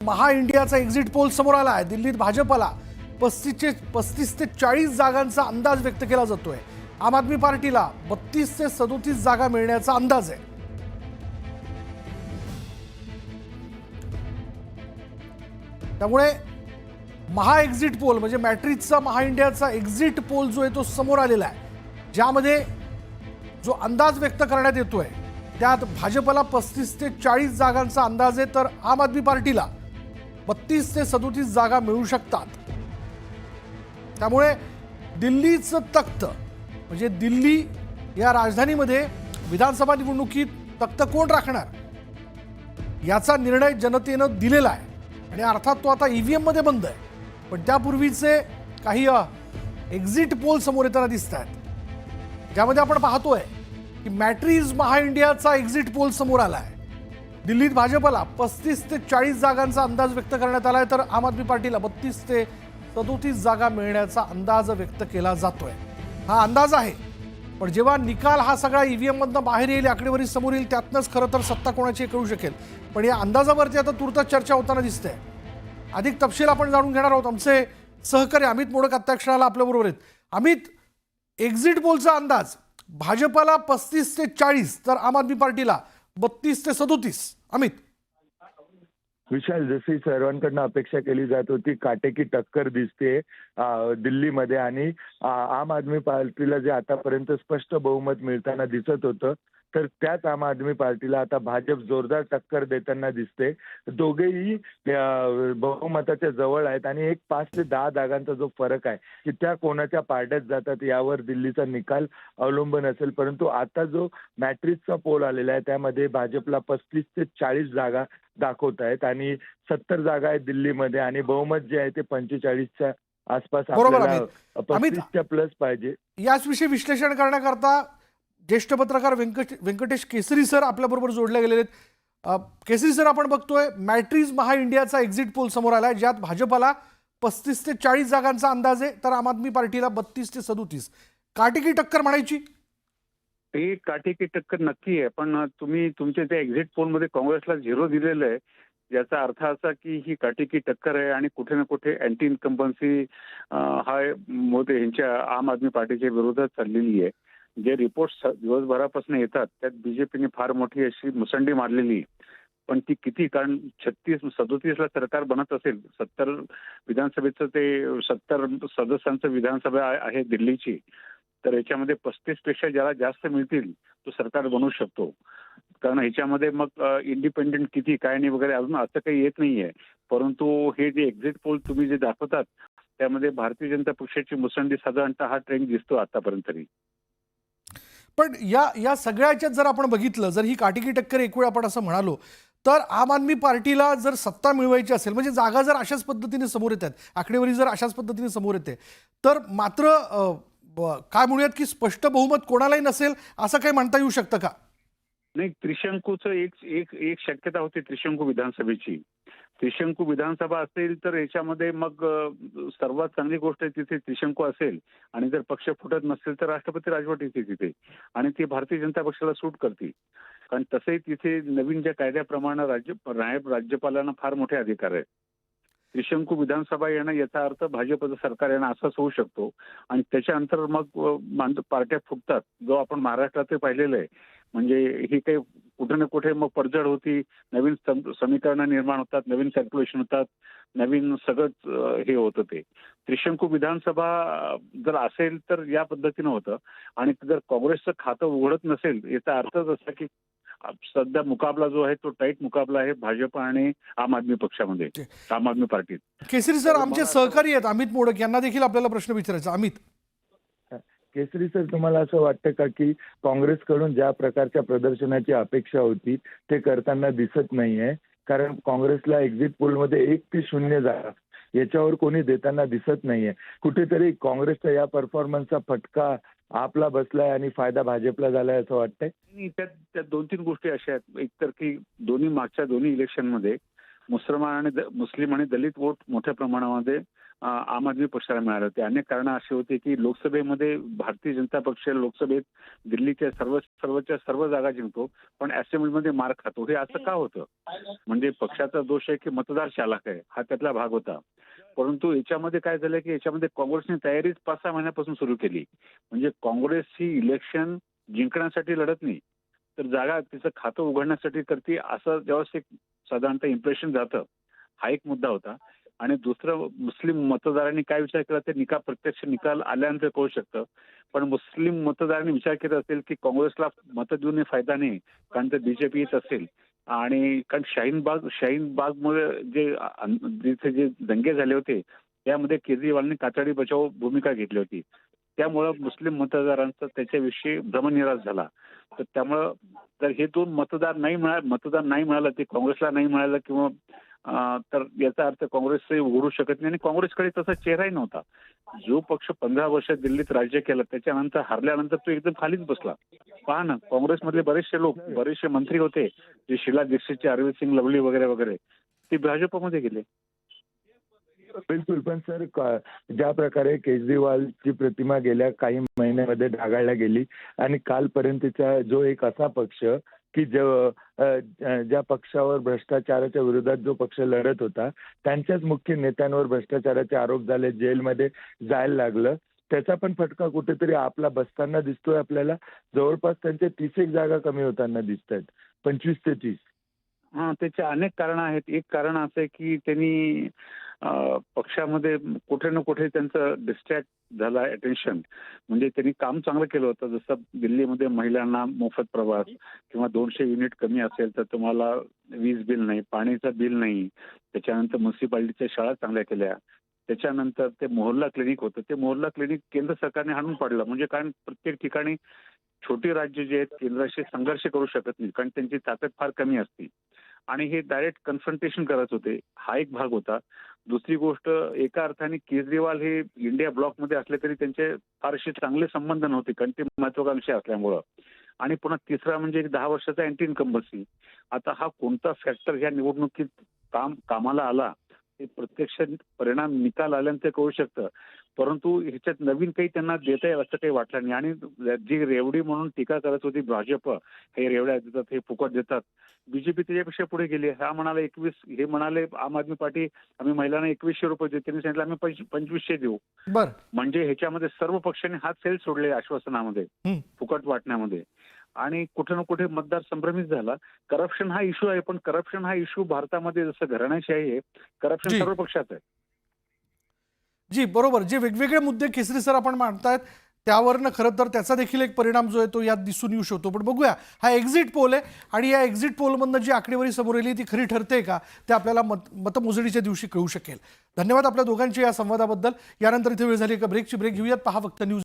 महा इंडियाचा exit poll समोर आला आहे। दिल्लीत भाजपला 35 ते 40 जागांचा अंदाज व्यक्त केला जातोय। आम आदमी पार्टीला 32 ते 37 जागा मिळण्याचा अंदाज आहे। त्यामुळे महा एक्झिट पोल म्हणजे मॅट्रिक्सचा महा इंडियाचा एक्झिट पोल जो आहे तो समोर आलेला आहे, ज्यामध्ये जो अंदाज व्यक्त करण्यात येतोय त्यात भाजपला 35 ते 40 जागांचा अंदाज आहे, तर आम आदमी पार्टीला 32 ते 37 जागा मिळू शकतात। त्यामुळे दिल्लीचं तख्त म्हणजे दिल्ली या राजधानीमध्ये विधानसभा निवडणुकीत तख्त कोण राखणार याचा निर्णय जनतेनं दिलेला आहे आणि अर्थात तो आता ईव्हीएम मध्ये बंद आहे। पण त्यापूर्वीचे काही एक्झिट पोल समोर येताना दिसत आहेत, ज्यामध्ये आपण पाहतोय की मॅट्रिक्स महा इंडियाचा एक्झिट पोल समोर आला आहे। दिल्लीत भाजपला 35 ते 40 जागांचा अंदाज व्यक्त करण्यात आलाय, तर आम आदमी पार्टीला 32 ते 37 जागा मिळण्याचा अंदाज व्यक्त केला जातोय। हा अंदाज आहे, पण जेव्हा निकाल हा सगळा ईव्हीएम मधनं बाहेर येईल, आकडेवारी समोर येईल, त्यातनंच खरं तर सत्ता कोणाची कळू शकेल। पण या अंदाजावरती आता तुर्तास चर्चा होताना दिसते। अधिक तपशील आपण जाणून घेणार आहोत। आमचे सहकारी अमित मोडक आता क्षणाला आपल्याबरोबर आहेत। अमित, एक्झिट पोलचा अंदाज भाजपला 35 ते 40 तर आम आदमी पार्टीला 32 ते 37। अमित, विशाल, जशी सर्वांकडनं अपेक्षा केली जात होती, काटेकी टक्कर दिसते दिल्लीमध्ये आणि आम आदमी पार्टीला जे आतापर्यंत स्पष्ट बहुमत मिळताना दिसत होतं, तर त्याच आम आदमी पार्टीला आता भाजप जोरदार टक्कर देताना दिसते। दोघेही बहुमताच्या जवळ आहेत आणि एक 5 ते 10 जागांचा जो फरक आहे की त्या कोणाच्या पारड्यात जातात यावर दिल्लीचा निकाल अवलंबून असेल। परंतु आता जो मॅट्रिक्सचा पोल आलेला आहे त्यामध्ये भाजपला 35 ते 40 जागा दाखवत आहेत आणि 70 जागा आहेत दिल्लीमध्ये आणि बहुमत जे आहे ते 45च्या आसपास बरोबर आपल्याला अमित, 35च्या प्लस पाहिजे। याचविषयी विश्लेषण करण्याकरता ज्येष्ठ पत्रकार व्यंकटेश केसरी सर आपल्याबरोबर जोडले गेलेले आहेत। केसरी सर, आपण बघतोय मॅट्रिक्स महा इंडियाचा एक्झिट पोल समोर आलाय, ज्यात भाजपला 35 ते 40 जागांचा अंदाज आहे, तर आम आदमी पार्टीला 32 ते 37। काटेकी टक्कर म्हणायची? ही काटेकी टक्कर नक्की आहे, पण तुम्ही तुमच्या त्या एक्झिट पोलमध्ये काँग्रेसला 0 दिलेलं आहे, याचा अर्थ असा की ही काटेकी टक्कर आहे आणि कुठे ना कुठे अँटी इन्कम्बन्सी हा मोदी यांच्या आम आदमी पार्टीच्या विरोधात चाललेली आहे। जे रिपोर्ट्स दिवसभरापासून येतात त्यात बीजेपीने फार मोठी अशी मुसंडी मारलेली, पण ती किती, कारण 36-37 ला सरकार बनत असेल, 70 विधानसभेचं ते 70 सदस्यांचं विधानसभा आहे दिल्लीची, तर याच्यामध्ये 35 पेक्षा ज्याला जास्त मिळतील तो सरकार बनवू शकतो। कारण ह्याच्यामध्ये मग इंडिपेंडेंट किती काय नाही वगैरे अजून असं काही येत नाहीये। परंतु हे जे एक्झिट पोल तुम्ही जे दाखवतात त्यामध्ये भारतीय जनता पक्षाची मुसंडी साधारणतः हा ट्रेंड दिसतो आतापर्यंत तरी। पण या सगळ्याच्यात जर आपण बघितलं, जर ही काटेकी टक्कर एक वेळ आपण असं म्हणालो, तर आम आदमी पार्टीला जर सत्ता मिळवायची असेल, म्हणजे जागा जर अशाच पद्धतीने समोर येतात, आकडेवारी जर अशाच पद्धतीने समोर येते, तर मात्र काय म्हणूयात की स्पष्ट बहुमत कोणालाही नसेल असं काही म्हणता येऊ शकतं का? नाही, त्रिशंकूचं एक शक्यता होती, त्रिशंकू विधानसभेची। त्रिशंकू विधानसभा असेल तर याच्यामध्ये मग सर्वात चांगली गोष्ट आहे तिथे त्रिशंकू असेल आणि जर पक्ष फुटत नसेल तर राष्ट्रपती राजवट येते तिथे आणि ती भारतीय जनता पक्षाला सूट करते। कारण तसंही तिथे नवीन ज्या कायद्याप्रमाणे नायब राज्यपालांना फार मोठे अधिकार आहेत। त्रिशंकू विधानसभा येणं याचा अर्थ भाजपचं सरकार येणं असाच होऊ शकतो आणि त्याच्यानंतर मग पार्ट्या फुटतात, जो आपण महाराष्ट्रात पाहिलेलं आहे। म्हणजे ही काही कुठे ना कुठे मग पडझड होती, नवीन समीकरणं निर्माण होतात, नवीन कॅल्क्युलेशन होतात, नवीन सगळंच हे होतं। ते त्रिशंकू विधानसभा जर असेल तर या पद्धतीनं होतं आणि जर काँग्रेसचं खातं उघडत नसेल याचा अर्थच असा की सध्या मुकाबला जो आहे तो टाईट मुकाबला आहे भाजप आणि आम आदमी पक्षामध्ये, आम आदमी पार्टीत। केसरी सर, आमचे सहकारी आहेत अमित मोडक, यांना देखील आपल्याला प्रश्न विचारायचा। अमित, केसरी सर, तुम्हाला असं वाटतं का की काँग्रेसकडून ज्या प्रकारच्या प्रदर्शनाची अपेक्षा होती ते करताना दिसत नाहीये? कारण काँग्रेसला एक्झिट पोलमध्ये 1 ते 0 जागा याच्यावर कोणी देताना दिसत नाहीये। कुठेतरी काँग्रेसच्या या परफॉर्मन्सचा फटका आपला बसलाय आणि फायदा भाजपला झालाय असं वाटतंय? त्यात 2-3 गोष्टी अशा आहेत। एक तर की दोन्ही इलेक्शनमध्ये मुस्लिम आणि दलित वोट मोठ्या प्रमाणामध्ये आम आदमी पक्षाला मिळाले होते. अनेक कारणं अशी होती की लोकसभेमध्ये भारतीय जनता पक्ष लोकसभेत दिल्लीच्या सर्व जागा जिंकतो, पण असेंब्लीमध्ये मार खातो. हे असं का होतं? म्हणजे पक्षाचा दोष आहे की मतदार चालाक आहे, हा त्यातला भाग होता. परंतु याच्यामध्ये काय झालं की याच्यामध्ये काँग्रेसने तयारीच 5-6 महिन्यापासून सुरू केली. म्हणजे काँग्रेस ही इलेक्शन जिंकण्यासाठी लढत नाही, तर जागा तिचं खातं उघडण्यासाठी करते, असं जेव्हा एक साधारणतः इम्प्रेशन जातं. हा एक मुद्दा होता. आणि दुसरं, मुस्लिम मतदारांनी काय विचार केला ते प्रत्यक्ष निकाल आल्यानंतर कळू शकतं. पण मुस्लिम मतदारांनी विचार केला असेल की काँग्रेसला मतं देऊन फायदा नाही, कारण ते बीजेपी येत असेल. आणि कारण शाहीन बागमुळे जिथे जे दंगे झाले होते त्यामध्ये केजरीवालने कातडी बचाव भूमिका घेतली होती. त्यामुळं मुस्लिम मतदारांचा त्याच्याविषयी भ्रमनिरास झाला. तर त्यामुळं जर हे दोन मतदान नाही मिळालं, ते काँग्रेसला नाही मिळालं किंवा तर याचा अर्थ काँग्रेस उघडू शकत नाही. आणि काँग्रेसकडे तसा चेहराही नव्हता. जो पक्ष 15 वर्ष दिल्लीत राज्य केलं त्याच्यानंतर हरल्यानंतर तो एकदम खालीच बसला. पहा ना, काँग्रेसमधले बरेचसे मंत्री होते जे शीला दीक्षितचे, अरविंद सिंग लवली वगैरे वगैरे, ते भाजपमध्ये गेले. बिलकुल. पण सर, ज्या प्रकारे केजरीवालची प्रतिमा गेल्या काही महिन्यामध्ये ढागाळल्या गेली आणि कालपर्यंतचा जो एक असा पक्ष की ज्या पक्षावर भ्रष्टाचाराच्या विरोधात जो पक्ष लढत होता त्यांच्याच मुख्य नेत्यांवर भ्रष्टाचाराचे आरोप झाले, जेलमध्ये जायला लागलं, त्याचा पण फटका कुठेतरी आपला बसताना दिसतोय आपल्याला. जवळपास त्यांच्या 30 जागा कमी होताना दिसत आहेत, 25 ते 30. त्याचे अनेक कारणं आहेत. एक कारण असं आहे की त्यांनी पक्षामध्ये कुठे ना कुठे त्यांचं डिस्ट्रॅक्ट झालं अटेन्शन. म्हणजे त्यांनी काम चांगलं केलं होतं. जसं दिल्लीमध्ये महिलांना मोफत प्रवास किंवा 200 युनिट कमी असेल तर तुम्हाला वीज बिल नाही, पाणीचं बिल नाही. त्याच्यानंतर म्युन्सिपालिटीच्या शाळा चांगल्या केल्या. त्याच्यानंतर ते मोहल्ला क्लिनिक होतं. ते मोहल्ला क्लिनिक केंद्र सरकारने हाणून पाडलं. म्हणजे कारण प्रत्येक ठिकाणी छोटी राज्य जे आहेत केंद्राशी संघर्ष करू शकत नाही, कारण त्यांची ताकद फार कमी असते आणि हे डायरेक्ट कन्फ्रंटेशन करत होते. हा एक भाग होता. दुसरी गोष्ट, एका अर्थाने केजरीवाल हे इंडिया ब्लॉकमध्ये असले तरी त्यांचे फारसे चांगले संबंध नव्हते, कारण ते महत्वाकांक्षी असल्यामुळं. आणि पुन्हा तिसरा म्हणजे एक 10 वर्षाचा अँटी इन्कम्बन्सी. आता हा कोणता फॅक्टर ह्या निवडणुकीत कामाला आला ते प्रत्यक्ष परिणाम निकाल आल्यानंतर कळू शकतं. परंतु ह्याच्यात नवीन काही त्यांना देता येईल असं काही वाटलं नाही. आणि जी रेवडी म्हणून टीका करत होती भाजप, हे रेवड्या देतात, हे फुकट देतात, बीजेपी त्याच्यापेक्षा पुढे गेली. हा म्हणाला 21, हे म्हणाले आम आदमी पार्टी आम्ही महिलांना 2100 रुपये देऊ, त्यांनी सांगितलं आम्ही 2500 देऊ. बरं. म्हणजे ह्याच्यामध्ये सर्व पक्षांनी हात फेल सोडले आश्वासनामध्ये, फुकट वाटण्यामध्ये. आणि कुठे ना कुठे मतदार संभ्रमित झाला. करप्शन हा इश्यू आहे, पण करप्शन हा इश्यू भारतामध्ये जसं घराण्याशाही आहे, करप्शन सर्व पक्षात आहे. जी, बरोबर. जे वेगवेगळे मुद्दे केसरी सर आपण मांडतायत त्यावरनं खरं तर त्याचा देखील एक परिणाम जो आहे तो यात दिसून येऊ शकतो. पण बघूया, हा एक्झिट पोल आहे आणि या एक्झिट पोलमधनं जी आकडेवारी समोर आली ती खरी ठरते का ते आपल्याला मतमोजणीच्या दिवशी कळू शकेल. धन्यवाद आपल्या दोघांच्या या संवादाबद्दल. यानंतर इथे वेळ झाली एका ब्रेक घेऊयात. पहा फक्त न्यूज.